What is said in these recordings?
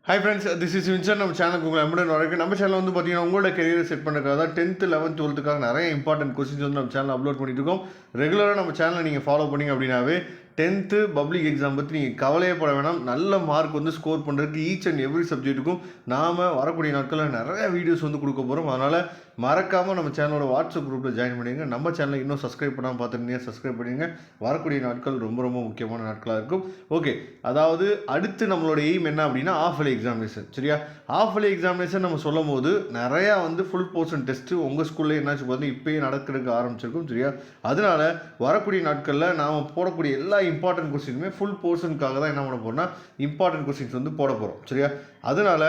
Hi friends, this is Vincent. நம்ம சேனலுக்கு உங்களை எம்புடன் வரைக்கும் நம்ம சேனல் வந்து பார்த்தீங்கன்னா உங்களோட கெரியரை செட் பண்ணுறதுக்காக தான் 10th 11th 12th நிறைய இம்பார்ட்டன்ட் கொஸ்டின்ஸ் வந்து நம்ம சேனல் அப்லோட் பண்ணிட்டு இருக்கோம். ரெகுலராக நம்ம சேனலை நீங்கள் ஃபாலோ பண்ணிங்க அப்படின்னாவே 10th பப்ளிக் எக்ஸாம் பற்றி நீங்கள் கவலையே பட வேணாம். நல்ல மார்க் வந்து ஸ்கோர் பண்ணுறதுக்கு ஈச் அண்ட் எவ்ரி சப்ஜெக்ட்டுக்கும் நாம் வரக்கூடிய நாட்களில் நிறைய வீடியோஸ் வந்து கொடுக்க போகிறோம். அதனால் மறக்காமல் நம்ம சேனலோட வாட்ஸ்அப் குரூப்பில் ஜாயின் பண்ணிடுங்க. நம்ம சேனலை இன்னும் சப்ஸ்கிரைப் பண்ணாமல் பார்த்துருந்தீங்க, சப்ஸ்கிரைப் பண்ணிடுங்க. வரக்கூடிய நாட்கள் ரொம்ப ரொம்ப முக்கியமான நாட்களாக இருக்கும். ஓகே, அதாவது அடுத்து நம்மளோட எய்ம் என்ன அப்படின்னா ஆஃப் இயர்லி எக்ஸாமினேஷன். சரியா, ஆஃப் இயர்லி எக்ஸாமினேஷன் நம்ம சொல்லும் போது நிறையா வந்து ஃபுல் போர்ஷன் டெஸ்ட்டு உங்கள் ஸ்கூல்லே என்னாச்சு பார்த்தீங்கன்னா இப்போயே நடக்கிறதுக்கு ஆரம்பிச்சிருக்கும். சரியா, அதனால் வரக்கூடிய நாட்களில் நாம் போடக்கூடிய எல்லா இம்பார்ட்டன்ட் கொஸ்டினுமே ஃபுல் போர்ஷனுக்காக தான் என்ன பண்ண போகிறோம்னா இம்பார்ட்டன்ட் கொஸ்டின்ஸ் வந்து போட போகிறோம். சரியா, அதனால்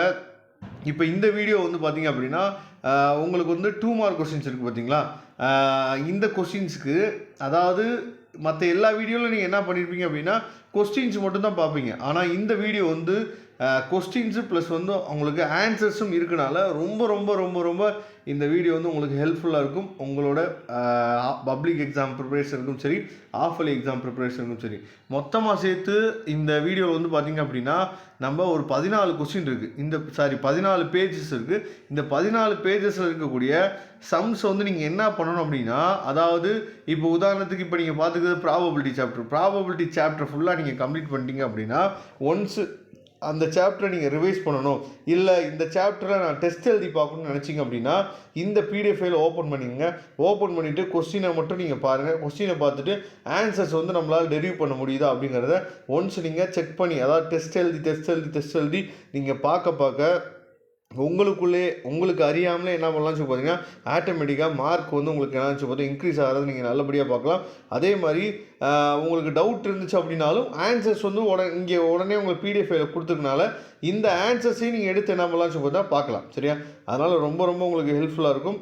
இப்போ இந்த வீடியோ வந்து பார்த்தீங்க அப்படின்னா உங்களுக்கு வந்து 2 மார்க் கொஸ்டின்ஸ் இருக்குது பார்த்தீங்களா. இந்த கொஸ்டின்ஸுக்கு அதாவது மற்ற எல்லா வீடியோவில் நீங்கள் என்ன பண்ணியிருப்பீங்க அப்படின்னா கொஸ்டின்ஸ் மட்டும்தான் பார்ப்பீங்க. ஆனால் இந்த வீடியோ வந்து கொஸ்டின்ஸு ப்ளஸ் வந்து உங்களுக்கு ஆன்சர்ஸும் இருக்கனால ரொம்ப ரொம்ப ரொம்ப ரொம்ப இந்த வீடியோ வந்து உங்களுக்கு ஹெல்ப்ஃபுல்லாக இருக்கும். உங்களோட பப்ளிக் எக்ஸாம் ப்ரிப்பரேஷனுக்கும் சரி, ஆஃப் இயர்லி எக்ஸாம் ப்ரிப்பரேஷனுக்கும் சரி, மொத்தமாக சேர்த்து இந்த வீடியோவில் வந்து பார்த்திங்க அப்படின்னா நம்ம ஒரு 14 கொஸ்டின் இருக்குது. 14 பேஜஸ் இருக்குது. இந்த 14 பேஜஸில் இருக்கக்கூடிய சம்ஸ் வந்து நீங்கள் என்ன பண்ணணும் அப்படின்னா, அதாவது இப்போ உதாரணத்துக்கு இப்போ நீங்கள் பார்த்துக்கிறது ப்ராபபிலிட்டி சாப்டர் ஃபுல்லாக நீங்கள் கம்ப்ளீட் பண்ணிட்டீங்க அப்படின்னா ஒன்ஸு அந்த சாப்டரை நீங்கள் ரிவைஸ் பண்ணணும், இல்லை இந்த சாப்டரில் நான் டெஸ்ட் எழுதி பார்க்கணும்னு நினச்சிங்க அப்படின்னா இந்த பிடிஎஃப் ஃபைல் ஓப்பன் பண்ணிங்க. ஓப்பன் பண்ணிவிட்டு கொஸ்டினை மட்டும் நீங்கள் பாருங்கள். கொஸ்டினை பார்த்துட்டு ஆன்சர்ஸ் வந்து நம்மளால் டெரிவ் பண்ண முடியுதா அப்படிங்கிறத ஒன்ஸ் நீங்கள் செக் பண்ணி, அதாவது டெஸ்ட் எழுதி நீங்கள் பார்க்க உங்களுக்கு அறியாமலே என்ன பண்ணலாம்னு சொல்லி பார்த்தீங்கன்னா ஆட்டோமேட்டிக்காக மார்க் வந்து உங்களுக்கு என்ன பார்த்தா இன்க்ரீஸ் ஆகிறது நீங்கள் நல்லபடியாக பார்க்கலாம். அதே மாதிரி உங்களுக்கு டவுட் இருந்துச்சு அப்படின்னாலும் ஆன்சர்ஸ் வந்து உடனே உங்களுக்கு பிடிஎஃப் ஃபைலில் கொடுத்துருக்கனால இந்த ஆன்சர்ஸையும் நீங்கள் எடுத்து என்ன பண்ணலாம்னு சொல்லி பார்த்தா பார்க்கலாம். சரியா, அதனால் ரொம்ப ரொம்ப உங்களுக்கு ஹெல்ப்ஃபுல்லாக இருக்கும்.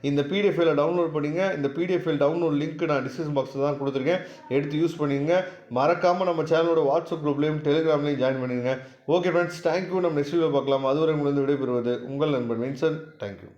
இந்த பிடிஎஃப் ஃபைலை டவுன்லோட் பண்ணிங்க. இந்த பிடிஎஃப் ஃபைல் டவுன்லோட் லிங்க் நான் டிஸ்கிரிப்ஷன் பாக்ஸில் தான் கொடுத்துருக்கேன், எடுத்து யூஸ் பண்ணிங்க. மறக்காமல் நம்ம சேனலோட வாட்ஸ்அப் குரூப்லேயும் டெலிகிராம்லேயும் ஜாயின் பண்ணிடுங்க. Okay friends, thank you. நம்ம நெக்ஸ்ட் வீடியோ பார்க்கலாம். அதுவரை உங்களுக்கு விடைபெறுவது உங்கள் நண்பன் வின்சென்ட். தேங்க்யூ.